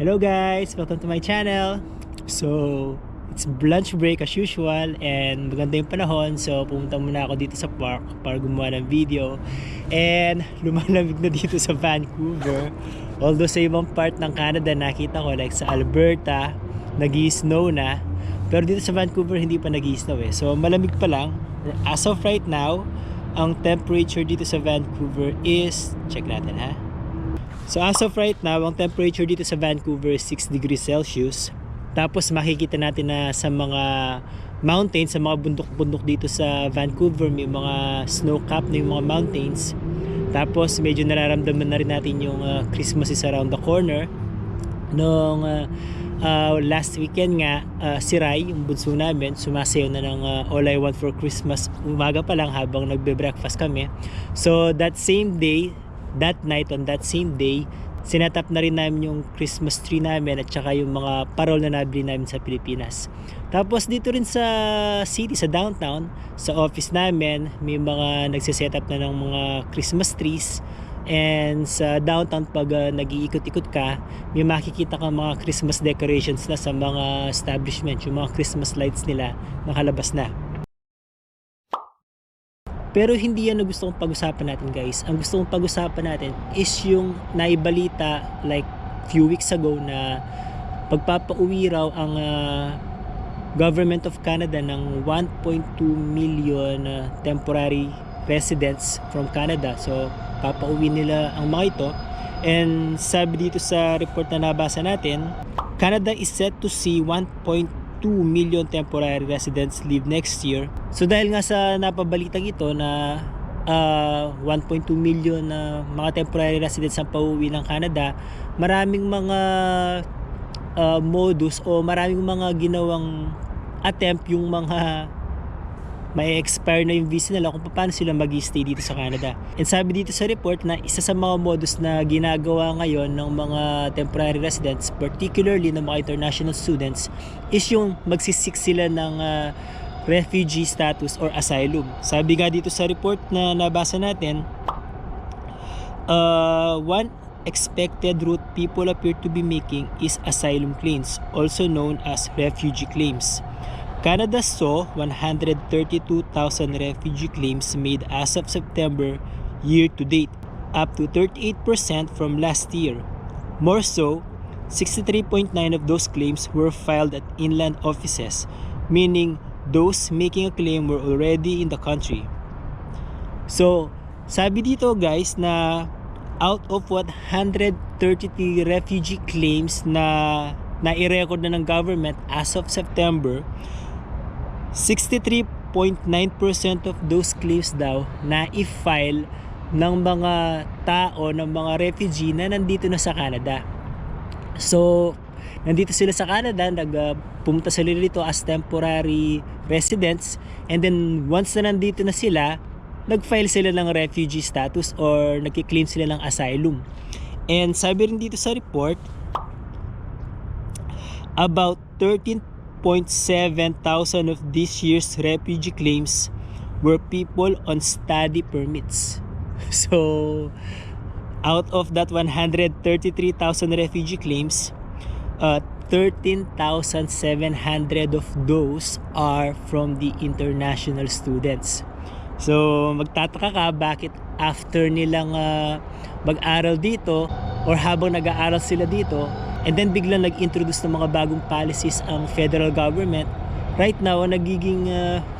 Hello guys! Welcome to my channel! So, it's lunch break as usual and maganda yung panahon, so pumunta muna ako dito sa park para gumawa ng video. And lumalamig na dito sa Vancouver. Although sa ibang part ng Canada nakita ko, like sa Alberta nag-i-snow na, pero dito sa Vancouver hindi pa nag-i-snow eh. So malamig pa lang. As of right now, ang temperature dito sa Vancouver is, check natin ha. So as of right now, ang temperature dito sa Vancouver is 6 degrees Celsius. Tapos makikita natin na sa mga mountains, sa mga bundok-bundok dito sa Vancouver, may mga snow-capped na yung mga mountains. Tapos medyo nararamdaman na rin natin yung Christmas is around the corner. Noong last weekend nga, si Rai, yung bunso namin, sumasayaw na ng All I Want for Christmas umaga pa lang habang nagbe-breakfast kami. So that same day, that night, on that same day, sinatap na rin namin yung Christmas tree namin at saka yung mga parol na nabili namin sa Pilipinas. Tapos dito rin sa city, sa downtown, sa office namin, may mga nagsiset-up na ng mga Christmas trees. And sa downtown, pag nag-iikot-ikot ka, may makikita kang mga Christmas decorations na sa mga establishment, yung mga Christmas lights nila nakalabas na. Pero hindi yan na gusto kong pag-usapan natin guys. Ang gusto kong pag-usapan natin is yung naibalita like few weeks ago na pagpapauwi raw ang Government of Canada ng 1.2 million temporary residents from Canada. So papauwi nila ang mga ito. And sabi dito sa report na nabasa natin, Canada is set to see 1.2 million temporary residents leave next year. So dahil nga sa napabalitang ito na 1.2 million na mga temporary residents ang pauwi ng Canada, maraming mga modus o maraming mga ginawang attempt yung mga may expire na yung visa nila kung paano sila mag-stay dito sa Canada. And sabi dito sa report na isa sa mga modus na ginagawa ngayon ng mga temporary residents, particularly ng mga international students, is yung magsisik sila ng refugee status or asylum. Sabi nga dito sa report na nabasa natin, one expected route people appear to be making is asylum claims, also known as refugee claims. Canada saw 132,000 refugee claims made as of September year to date, up to 38% from last year. More so, 63.9% of those claims were filed at inland offices, meaning those making a claim were already in the country. So, sabi dito guys na out of 133 refugee claims na i-record na ng government as of September, 63.9% of those claims daw na i-file ng mga tao, ng mga refugee na nandito na sa Canada. So, nandito sila sa Canada, pumunta sila dito as temporary residents, and then once na nandito na sila, nag-file sila ng refugee status or nagki-claim sila ng asylum. And sabi rin dito sa report, about 13.7 thousand of this year's refugee claims were people on study permits. So, out of that 133,000 refugee claims, 13,700 of those are from the international students. So, magtataka ka bakit after nilang mag-aral dito or habang nag-aaral sila dito, and then biglang nag-introduce ng mga bagong policies ang federal government. Right now, nagiging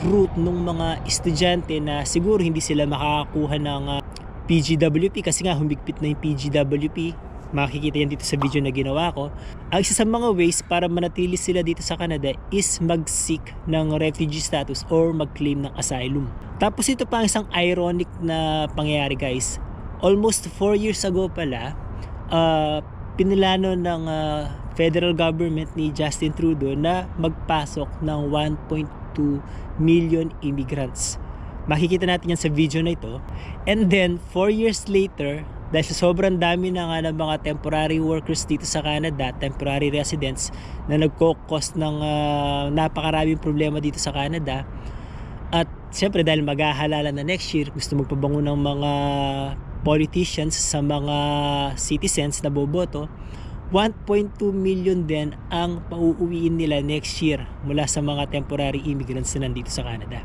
route ng mga estudyante na siguro hindi sila makakakuha ng PGWP kasi nga humigpit na yung PGWP. Makikita yan dito sa video na ginawa ko. Ang isa sa mga ways para manatili sila dito sa Canada is mag-seek ng refugee status or mag-claim ng asylum. Tapos ito pa ang isang ironic na pangyayari guys. Almost 4 years ago pala, pinilano ng federal government ni Justin Trudeau na magpasok ng 1.2 million immigrants. Makikita natin yan sa video na ito. And then 4 years later, dahil sa sobrang dami na nga ng mga temporary workers dito sa Canada, temporary residents na nagko-cause ng napakaraming problema dito sa Canada, at siyempre dahil maghahalala na next year, gusto magpabango ng mga politicians sa mga citizens na boboto, 1.2 million din ang pauuwiin nila next year mula sa mga temporary immigrants na nandito sa Canada.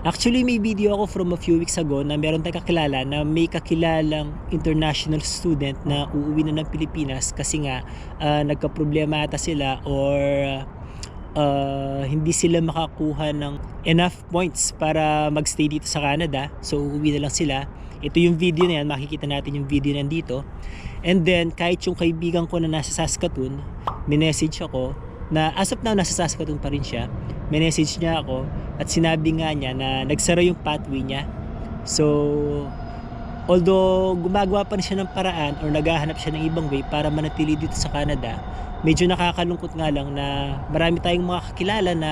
Actually, may video ako from a few weeks ago na meron tayong kakilala na may kakilalang international student na uuwi na ng Pilipinas kasi nga nagka-problema ata sila or hindi sila makakuha ng enough points para magstay dito sa Canada. So, uuwi na lang sila. Ito yung video na yan. Makikita natin yung video nandito. And then, kahit yung kaibigan ko na nasa Saskatoon, minessage ako na as of now, nasa Saskatoon pa rin siya. Minessage niya ako at sinabi nga niya na nagsara yung pathway niya. So, although gumagawa pa rin siya ng paraan or naghahanap siya ng ibang way para manatili dito sa Canada, medyo nakakalungkot nga lang na marami tayong mga kakilala na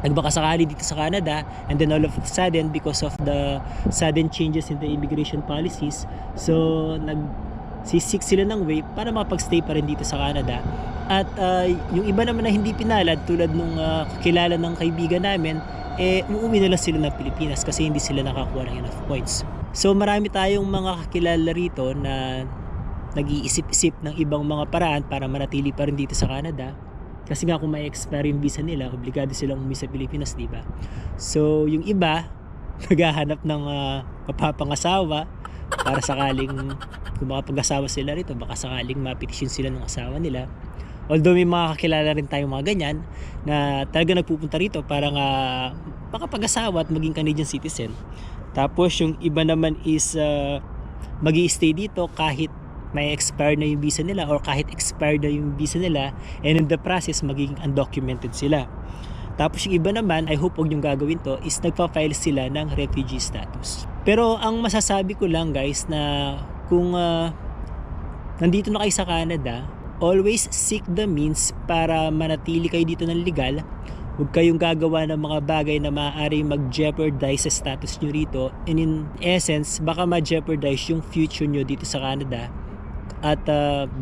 nagbakasakali dito sa Canada, and then all of a sudden, because of the sudden changes in the immigration policies, so nagsisik sila ng way para makapag-stay pa rin dito sa Canada. At yung iba naman na hindi pinalad tulad nung kakilala ng kaibigan namin, uuwi na lang sila ng Pilipinas kasi hindi sila nakakuha ng enough points. So marami tayong mga kakilala rito na nag-iisip-isip ng ibang mga paraan para manatili pa rin dito sa Canada. Kasi nga kung may expire yung visa nila, obligado silang umuwi sa Pilipinas, di ba? So yung iba, naghahanap ng mapapangasawa para sakaling kung makapag-asawa sila rito, baka sakaling mapetisyon sila ng asawa nila. Although may mga kakilala rin tayong mga ganyan na talaga nagpupunta rito para nga makapag-asawa at maging Canadian citizen. Tapos yung iba naman is magi-stay dito kahit may expire na yung visa nila or kahit expired na yung visa nila, and in the process magiging undocumented sila. Tapos yung iba naman, I hope huwag yung gagawin to, is nagpa-file sila ng refugee status. Pero ang masasabi ko lang guys na kung nandito na kayo sa Canada, always seek the means para manatili kayo dito ng legal. Huwag kayong gagawa ng mga bagay na maaaring mag-jeopardize sa status nyo rito, and in essence, baka ma-jeopardize yung future nyo dito sa Canada. At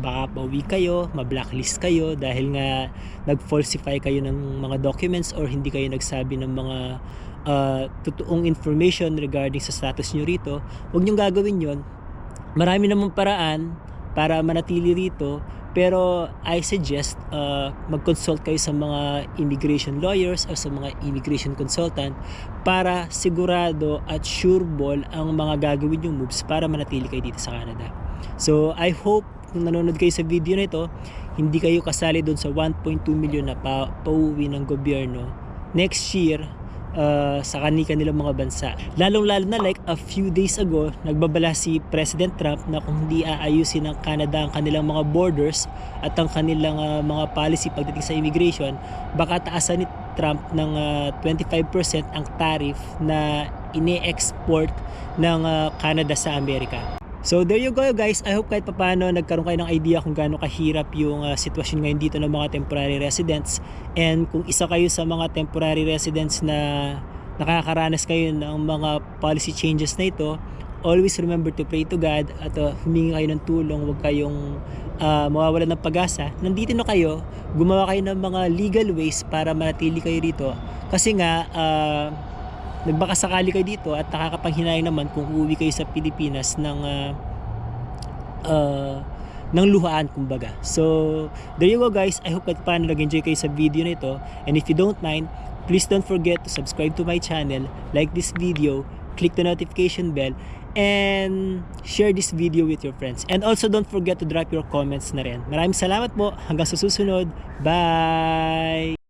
baka pauwi kayo, ma-blacklist kayo dahil nga nag-falsify kayo ng mga documents or hindi kayo nagsabi ng mga totoong information regarding sa status nyo rito. Huwag nyo gagawin yon. Marami namang paraan para manatili rito, pero I suggest mag-consult kayo sa mga immigration lawyers o sa mga immigration consultant para sigurado at sureball ang mga gagawin yung moves para manatili kayo dito sa Canada. So I hope kung nanonood kayo sa video na ito, hindi kayo kasali doon sa 1.2 million na pauwi ng gobyerno next year sa kanilang mga bansa. Lalong-lalo na like a few days ago, nagbabala si President Trump na kung hindi aayusin ng Canada ang kanilang mga borders at ang kanilang mga policy pagdating sa immigration, baka taasan ni Trump ng 25% ang tariff na ine-export ng Canada sa Amerika. So there you go guys. I hope kahit papaano nagkaroon kayo ng idea kung gaano kahirap yung sitwasyon ngayon dito ng mga temporary residents. And kung isa kayo sa mga temporary residents na nakakaranas kayo ng mga policy changes na ito, always remember to pray to God at humingi kayo ng tulong. Huwag kayong mawawalan ng pag-asa. Nandito na kayo, gumawa kayo ng mga legal ways para manatili kayo rito. Kasi nga nagbakasakali kayo dito at nakakapanghinayang naman kung uuwi kayo sa Pilipinas ng luhaan kumbaga. So there you go guys. I hope at paano nag-enjoy kayo sa video na ito, and if you don't mind, please don't forget to subscribe to my channel, like this video, click the notification bell, and share this video with your friends. And also don't forget to drop your comments na rin. Maraming salamat po. Hanggang sa susunod. Bye!